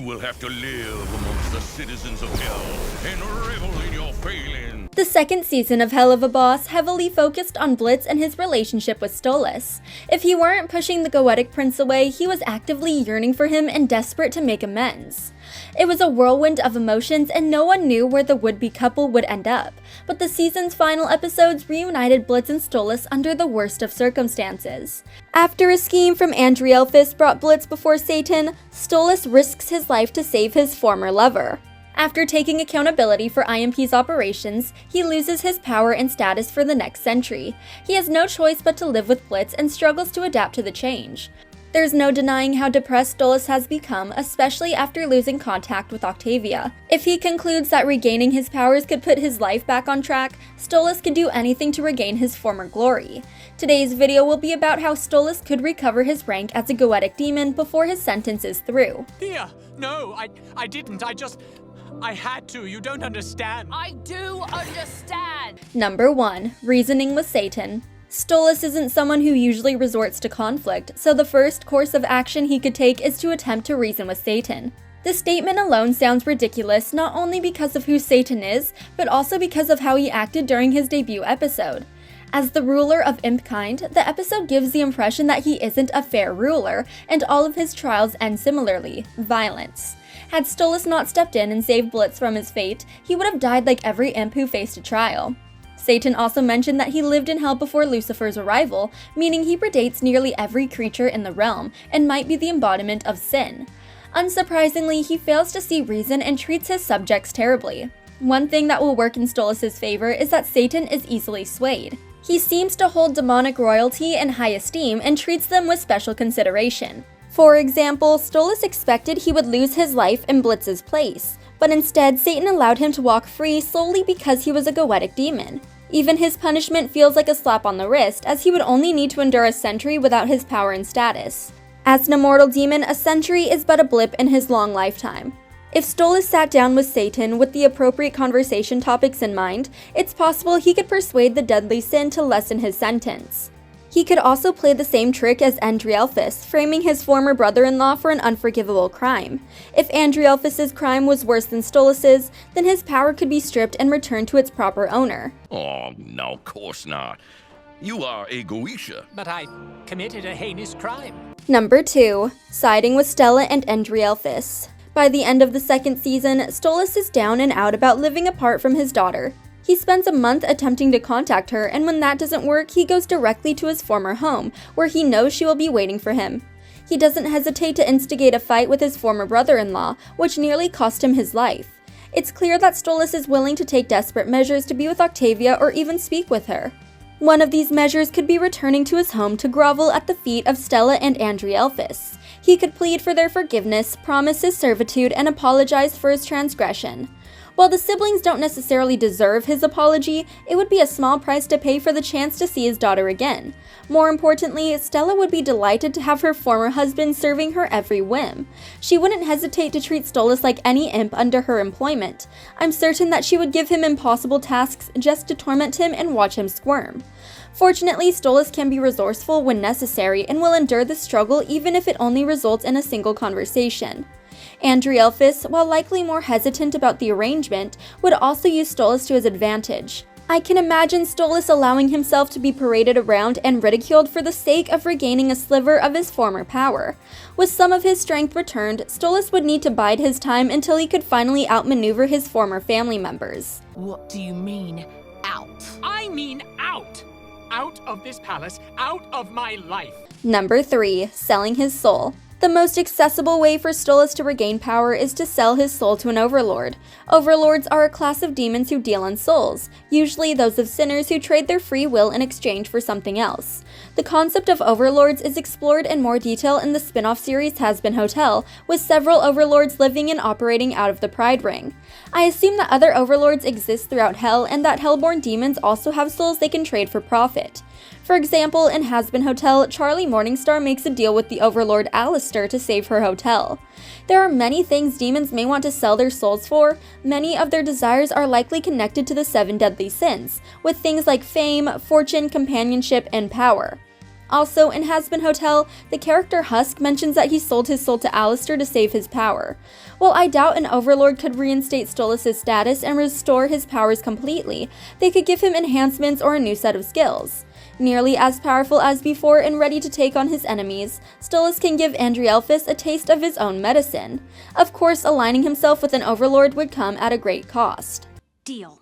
will have to live amongst the citizens of Hell and revel in your failing. The second season of Helluva Boss heavily focused on Blitz and his relationship with Stolas. If he weren't pushing the Goetic Prince away, he was actively yearning for him and desperate to make amends. It was a whirlwind of emotions and no one knew where the would-be couple would end up, but the season's final episodes reunited Blitz and Stolas under the worst of circumstances. After a scheme from Andrealphus brought Blitz before Satan, Stolas risks his life to save his former lover. After taking accountability for I.M.P's operations, he loses his power and status for the next century. He has no choice but to live with Blitz and struggles to adapt to the change. There's no denying how depressed Stolas has become, especially after losing contact with Octavia. If he concludes that regaining his powers could put his life back on track, Stolas could do anything to regain his former glory. Today's video will be about how Stolas could recover his rank as a Goetic Demon before his sentence is through. Here! No, I didn't. I had to. You don't understand. I do understand! Number 1. Reasoning with Satan. Stolas isn't someone who usually resorts to conflict, so the first course of action he could take is to attempt to reason with Satan. This statement alone sounds ridiculous not only because of who Satan is, but also because of how he acted during his debut episode. As the ruler of I.M.P kind, the episode gives the impression that he isn't a fair ruler, and all of his trials end similarly: violence. Had Stolas not stepped in and saved Blitz from his fate, he would have died like every I.M.P who faced a trial. Satan also mentioned that he lived in hell before Lucifer's arrival, meaning he predates nearly every creature in the realm, and might be the embodiment of sin. Unsurprisingly, he fails to see reason and treats his subjects terribly. One thing that will work in Stolas' favor is that Satan is easily swayed. He seems to hold demonic royalty in high esteem and treats them with special consideration. For example, Stolas expected he would lose his life in Blitz's place, but instead Satan allowed him to walk free solely because he was a Goetic Demon. Even his punishment feels like a slap on the wrist, as he would only need to endure a century without his power and status. As an immortal demon, a century is but a blip in his long lifetime. If Stolas sat down with Satan with the appropriate conversation topics in mind, it's possible he could persuade the deadly sin to lessen his sentence. He could also play the same trick as Andrealphus, framing his former brother-in-law for an unforgivable crime. If Andrealphus's crime was worse than Stolas's, then his power could be stripped and returned to its proper owner. Oh, no, of course not. You are a Goetia. But I committed a heinous crime. Number 2. Siding with Stella and Andrealphus. By the end of the second season, Stolas is down and out about living apart from his daughter. He spends a month attempting to contact her, and when that doesn't work, he goes directly to his former home, where he knows she will be waiting for him. He doesn't hesitate to instigate a fight with his former brother-in-law, which nearly cost him his life. It's clear that Stolas is willing to take desperate measures to be with Octavia or even speak with her. One of these measures could be returning to his home to grovel at the feet of Stella and Andrealphus. He could plead for their forgiveness, promise his servitude, and apologize for his transgression. While the siblings don't necessarily deserve his apology, it would be a small price to pay for the chance to see his daughter again. More importantly, Stella would be delighted to have her former husband serving her every whim. She wouldn't hesitate to treat Stolas like any imp under her employment. I'm certain that she would give him impossible tasks just to torment him and watch him squirm. Fortunately, Stolas can be resourceful when necessary and will endure the struggle even if it only results in a single conversation. Andrealphus, while likely more hesitant about the arrangement, would also use Stolas to his advantage. I can imagine Stolas allowing himself to be paraded around and ridiculed for the sake of regaining a sliver of his former power. With some of his strength returned, Stolas would need to bide his time until he could finally outmaneuver his former family members. What do you mean, out? I mean out! Out of this palace, out of my life! Number 3. Selling his soul. The most accessible way for Stolas to regain power is to sell his soul to an overlord. Overlords are a class of demons who deal in souls, usually those of sinners who trade their free will in exchange for something else. The concept of overlords is explored in more detail in the spin-off series Hazbin Hotel, with several overlords living and operating out of the Pride Ring. I assume that other overlords exist throughout Hell and that Hellborn demons also have souls they can trade for profit. For example, in Hazbin Hotel, Charlie Morningstar makes a deal with the overlord Alistair to save her hotel. There are many things demons may want to sell their souls for. Many of their desires are likely connected to the 7 deadly sins, with things like fame, fortune, companionship, and power. Also, in Has-Been Hotel, the character Husk mentions that he sold his soul to Alistair to save his power. While I doubt an overlord could reinstate Stolas' status and restore his powers completely, they could give him enhancements or a new set of skills. Nearly as powerful as before and ready to take on his enemies, Stolas can give Andrealphus a taste of his own medicine. Of course, aligning himself with an overlord would come at a great cost. Deal.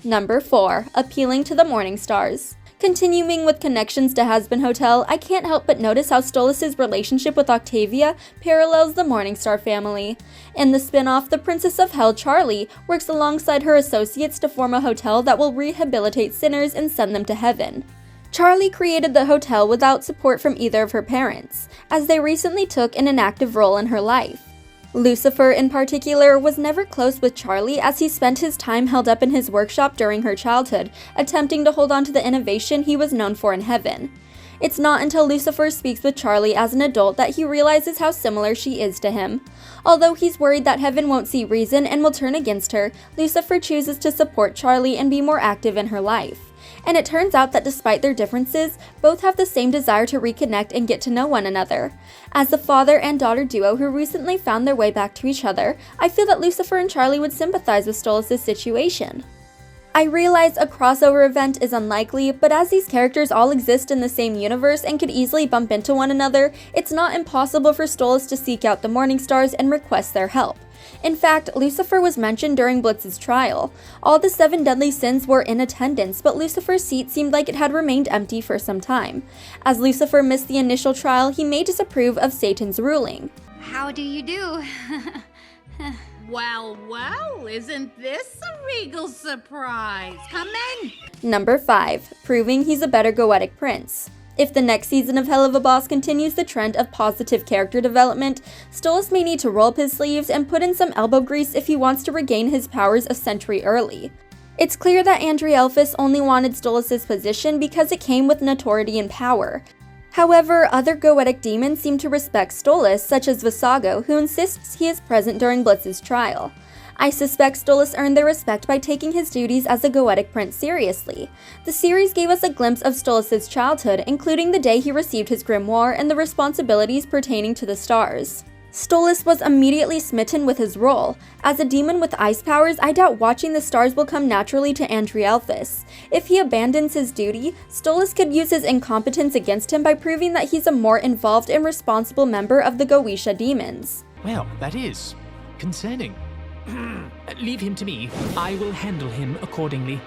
Number 4. Appealing to the Morning Stars. Continuing with connections to Has-Been Hotel, I can't help but notice how Stolas' relationship with Octavia parallels the Morningstar family. In the spin-off, the Princess of Hell, Charlie, works alongside her associates to form a hotel that will rehabilitate sinners and send them to heaven. Charlie created the hotel without support from either of her parents, as they recently took an active role in her life. Lucifer, in particular, was never close with Charlie as he spent his time held up in his workshop during her childhood, attempting to hold on to the innovation he was known for in heaven. It's not until Lucifer speaks with Charlie as an adult that he realizes how similar she is to him. Although he's worried that heaven won't see reason and will turn against her, Lucifer chooses to support Charlie and be more active in her life. And it turns out that despite their differences, both have the same desire to reconnect and get to know one another. As a father and daughter duo who recently found their way back to each other, I feel that Lucifer and Charlie would sympathize with Stolas' situation. I realize a crossover event is unlikely, but as these characters all exist in the same universe and could easily bump into one another, it's not impossible for Stolas to seek out the Morningstars and request their help. In fact, Lucifer was mentioned during Blitz's trial. All the 7 deadly sins were in attendance, but Lucifer's seat seemed like it had remained empty for some time. As Lucifer missed the initial trial, he may disapprove of Satan's ruling. How do you do? Well, well, isn't this a regal surprise? Come in! Number 5. Proving he's a better Goetic Prince. If the next season of Helluva Boss continues the trend of positive character development, Stolas may need to roll up his sleeves and put in some elbow grease if he wants to regain his powers a century early. It's clear that Andrealphus only wanted Stolas' position because it came with notoriety and power. However, other Goetic demons seem to respect Stolas, such as Visago, who insists he is present during Blitz's trial. I suspect Stolas earned their respect by taking his duties as a Goetic Prince seriously. The series gave us a glimpse of Stolas' childhood, including the day he received his grimoire and the responsibilities pertaining to the stars. Stolas was immediately smitten with his role. As a demon with ice powers, I doubt watching the stars will come naturally to Andrealphus. If he abandons his duty, Stolas could use his incompetence against him by proving that he's a more involved and responsible member of the Goetia demons. Well, that is concerning. Leave him to me. I will handle him accordingly.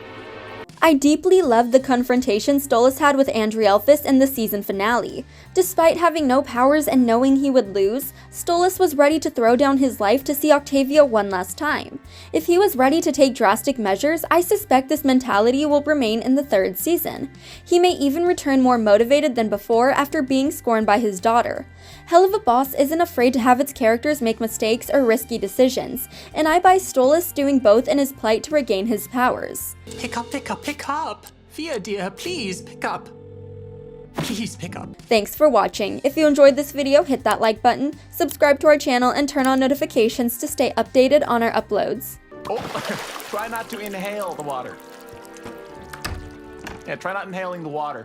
I deeply loved the confrontation Stolas had with Andrealphus in the season finale. Despite having no powers and knowing he would lose, Stolas was ready to throw down his life to see Octavia one last time. If he was ready to take drastic measures, I suspect this mentality will remain in the 3rd season. He may even return more motivated than before after being scorned by his daughter. Helluva Boss isn't afraid to have its characters make mistakes or risky decisions, and I buy Stolas doing both in his plight to regain his powers. Pick up, pick up, pick up! Fia, dear, please pick up. Please pick up. Thanks for watching. If you enjoyed this video, hit that like button, subscribe to our channel, and turn on notifications to stay updated on our uploads. Oh, try not to inhale the water. Yeah, try not inhaling the water.